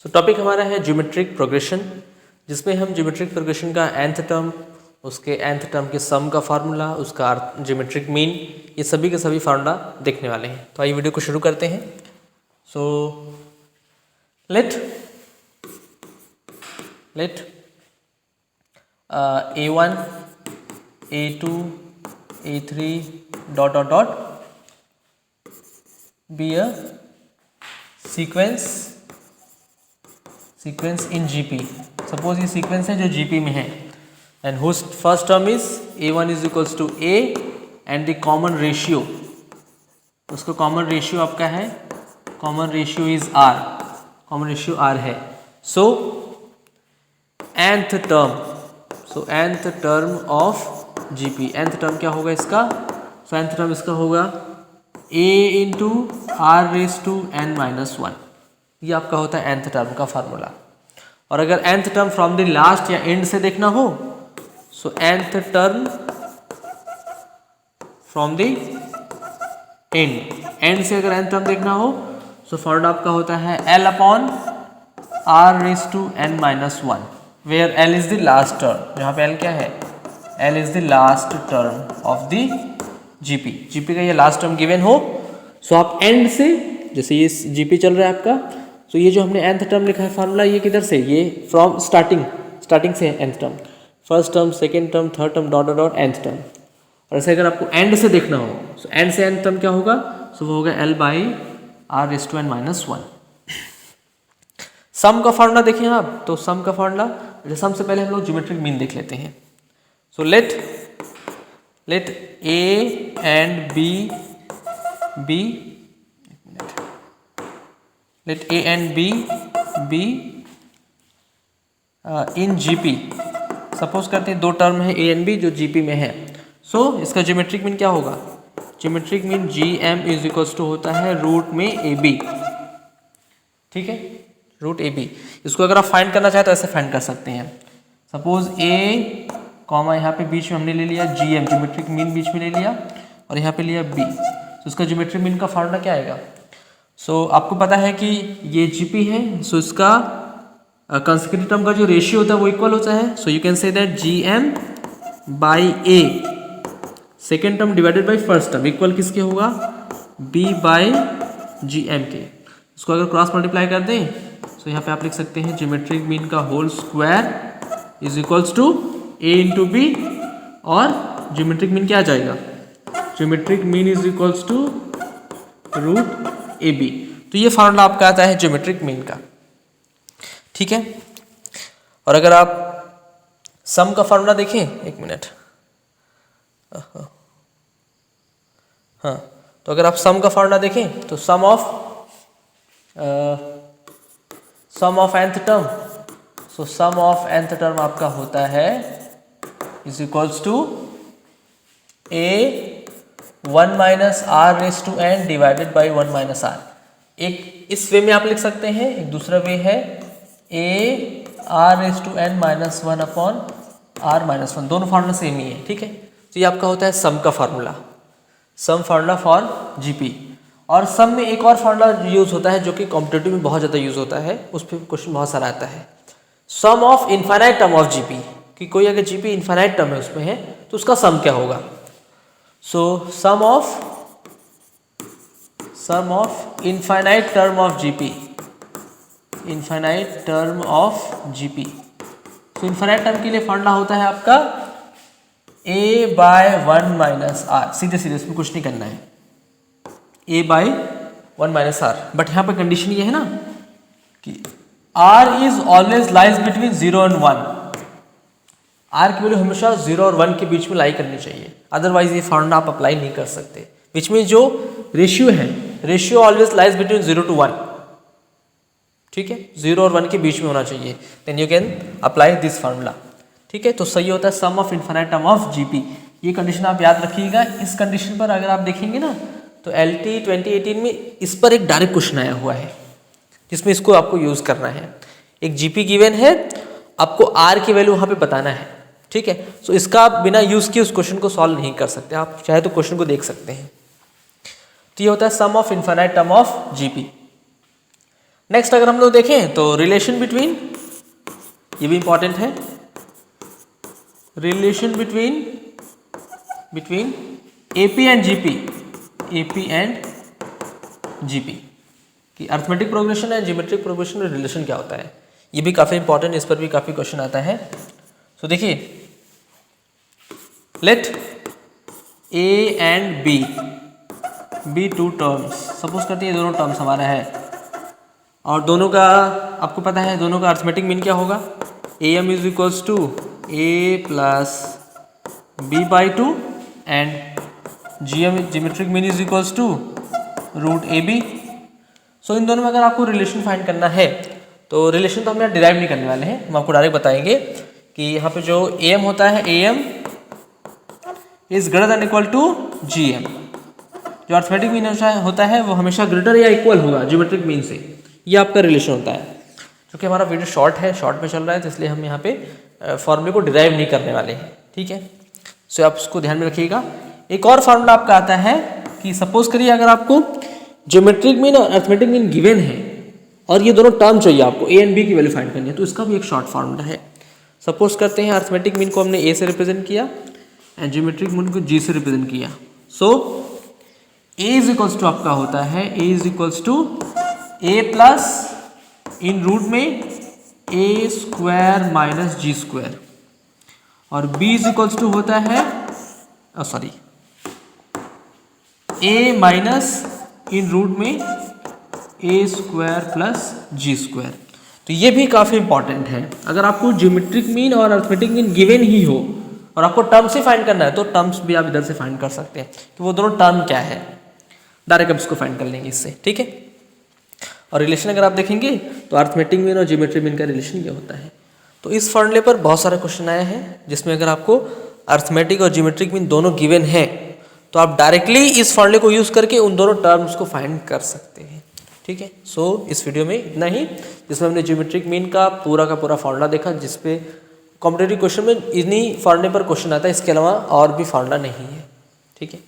सो topic हमारा है geometric progression, जिसमें हम ज्योमेट्रिक प्रोग्रेशन का nth टर्म, उसके nth टर्म के सम का फार्मूला, उसका ज्योमेट्रिक मीन, ये सभी के सभी फार्मूला देखने वाले हैं। तो आइए वीडियो को शुरू करते हैं। So let a1 a2 a3 dot dot dot be a sequence in GP। Suppose ये सीक्वेंस है जो GP में है and whose first term is a1 is equals to a and the common ratio, उसका कॉमन रेशियो आपका है, common ratio is r, common ratio r है। So nth term of GP, nth term क्या होगा इसका? So nth term इसका होगा a into r raise to n minus 1, ये आपका होता है nth टर्म का फार्मूला। और अगर nth term from the last या एंड से देखना हो, सो nth term from the end से अगर nth टर्म देखना हो, सो फॉर्मूला आपका होता है l upon r raise to n minus 1, where l is the last term. यहाँ पे l क्या है? l is the last term of the GP का ये लास्ट टर्म गिवन हो, सो आप एंड से, जैसे ये GP चल रहा है आपका, तो ये जो हमने nth टर्म लिखा है फार्मूला, ये किधर से? ये फ्रॉम स्टार्टिंग से है nth term, first term, second term, third term, dot dot nth term. और ऐसे अगर आपको एंड से देखना हो, सो एंड से nth टर्म क्या होगा? सो वो होगा l by r raise to n minus 1। Sum का फार्मूला देखें आप, तो सम का फार्मूला, सम से पहले हम लोग ज्योमेट्रिक मीन देख लेते हैं। So let a and b let a and b be in GP। Suppose करते हैं दो टर्म है a and b जो GP में है। सो इसका ज्योमेट्रिक मीन क्या होगा? Geometric mean GM is equals to होता है रूट में AB, ठीक है, रूट AB। इसको अगर आप फाइंड करना चाहें तो ऐसे फाइंड कर सकते हैं। सपोज a कॉमा यहाँ पे बीच में हमने ले लिया GM, ज्योमेट्रिक मीन बीच में ले लिया, और यहाँ पे लिया B, तो इसका ज्योमेट्रिक मीन का फार्मूला क्या आएगा? सो आपको पता है कि ये GP है, सो इसका कंसेक्यूटिव टर्म का जो रेशियो होता है वो इक्वल होता है। So you can say that GM by A, second term divided by first term, equal किसके होगा? B बाई GM के। इसको अगर क्रॉस मल्टीप्लाई कर दें, सो यहाँ पे आप लिख सकते हैं ज्योमेट्रिक मीन का whole square is equals to a into B, और ज्योमेट्रिक मीन क्या आ जाएगा? Geometric mean is equals to root AB। तो ये फार्मूला आपका आता है ज्योमेट्रिक मीन का, ठीक है। और अगर आप सम का फार्मूला देखें, एक मिनट, हाँ, तो अगर आप सम का फार्मूला देखें, तो sum of nth term, so sum of nth term आपका होता है is equals to a 1 minus r raise to n divided by 1 minus r। एक इस वे में आप लिख सकते हैं, एक दूसरा वे है a r raise to n minus 1 upon r minus 1, दोनों फार्मूला सेम ही है, ठीक है। तो ये आपका होता है सम का formula, some formula for GP। और सम में एक और फार्मूला यूज होता है जो कि कॉम्पिटिटिव में बहुत ज़्यादा यूज होता है, उस पर क्वेश्चन बहुत सारा आता है, sum of infinite term of GP, कि कोई अगर GP इनफाइनाइट टर्म है उसमें है तो उसका सम क्या होगा? So sum of infinite term of GP, infinite term of GP। तो इनफाइनाइट टर्म के लिए फार्मूला होता है आपका a बाय 1 माइनस r, सीधे इसमें कुछ नहीं करना है, a by 1 minus r। But यहाँ पे कंडीशन ये है ना कि r is always lies between 0 and 1, r की वैल्यू हमेशा 0 और 1 के बीच में लाई करनी चाहिए, अदरवाइज ये फार्मूला आप अप्लाई नहीं कर सकते। विच मीन जो रेशियो है, ratio always lies between 0 to 1, ठीक है, 0 और 1 के बीच में होना चाहिए, then you can apply this formula, ठीक है। तो सही होता है sum of infinite term of GP। ये कंडीशन आप याद रखिएगा। इस कंडीशन पर अगर आप देखेंगे ना, तो LT 2018 में इस पर एक डायरेक्ट क्वेश्चन आया हुआ है, जिसमें इसको आपको यूज करना है। एक GP गिवन है, आपको R की वैल्यू वहाँ पे बताना है, ठीक है। सो इसका आप बिना यूज किए उस क्वेश्चन को सॉल्व नहीं कर सकते, आप चाहे तो क्वेश्चन को देख सकते हैं। तो ये होता है sum of infinite term of GP। Next अगर हम लोग देखें तो रिलेशन बिटवीन, ये भी इंपॉर्टेंट है, relation between AP and GP, AP and GP कि arithmetic progression and geometric progression में रिलेशन क्या होता है। ये भी काफ़ी इंपॉर्टेंट, इस पर भी काफ़ी क्वेश्चन आता है। तो देखिए, let A and B two terms, suppose करते हैं ये दोनों टर्म्स हमारा है और दोनों का आपको पता है दोनों का अर्थमेटिक मीन क्या होगा, A M is equals to A plus B by two and G M geometric mean is equals to root A B. So इन दोनों में अगर आपको रिलेशन फाइंड करना है तो रिलेशन तो हम यहाँ डिराइव नहीं करने वाले हैं, हम आपको डायरेक्ट बताएंगे कि यहाँ पे जो ए एम होता है, A M is greater than equal to G M. जो अर्थमेटिक मीन होता है वो हमेशा ग्रेटर या इक्वल होगा ज्योमेट्रिक मीन से, ये आपका रिलेशन होता है। क्योंकि हमारा वीडियो शॉर्ट है, शॉर्ट में चल रहा है, तो इसलिए हम यहाँ पे फॉर्मूले को डिराइव नहीं करने वाले हैं, ठीक है। सो आप उसको ध्यान में रखिएगा। एक और फार्मूला आपका आता है कि सपोज करिए अगर आपको ज्योमेट्रिक मीन और अर्थमेटिक मीन गिवन है और ये दोनों टर्म चाहिए आपको, ए एंड बी की वैल्यू फाइंड करनी है, तो इसका भी एक शॉर्ट फार्मूला है। सपोज करते हैं अर्थमेटिक मीन को हमने ए से रिप्रेजेंट किया एंड ज्योमेट्रिक मीन को जी से रिप्रेजेंट किया। So A is equals to आपका होता है, A is equals to A plus इन रूट में A square minus G square और बी इज इक्वल्स टू होता है ए माइनस इन रूट में A square plus G square. तो ये भी काफ़ी इंपॉर्टेंट है। अगर आपको ज्योमेट्रिक मीन और अर्थमेटिक मीन गिवन ही हो और आपको टर्म्स ही फाइंड करना है तो टर्म्स भी आप इधर से फाइंड कर सकते हैं कि वो दोनों टर्म क्या है, डायरेक्ट आप इसको फाइंड कर लेंगे इससे, ठीक है। और रिलेशन अगर आप देखेंगे तो अर्थमेटिक मीन और ज्योमेट्रिक मीन का रिलेशन ये होता है। तो इस फॉर्मूले पर बहुत सारे क्वेश्चन आए हैं जिसमें अगर आपको अर्थमेटिक और ज्योमेट्रिक मीन दोनों गिवन है तो आप डायरेक्टली इस फॉर्मूले को यूज़ करके उन दोनों टर्म्स को फाइंड कर सकते हैं, ठीक है। सो इस वीडियो में इतना ही, जिसमें हमने ज्योमेट्रिक मीन का पूरा फार्मूला देखा, जिसपे कॉम्पिटिटिव क्वेश्चन में इन्हीं फॉर्मूले पर क्वेश्चन आता है, इसके अलावा और भी फार्मूला नहीं है, ठीक है।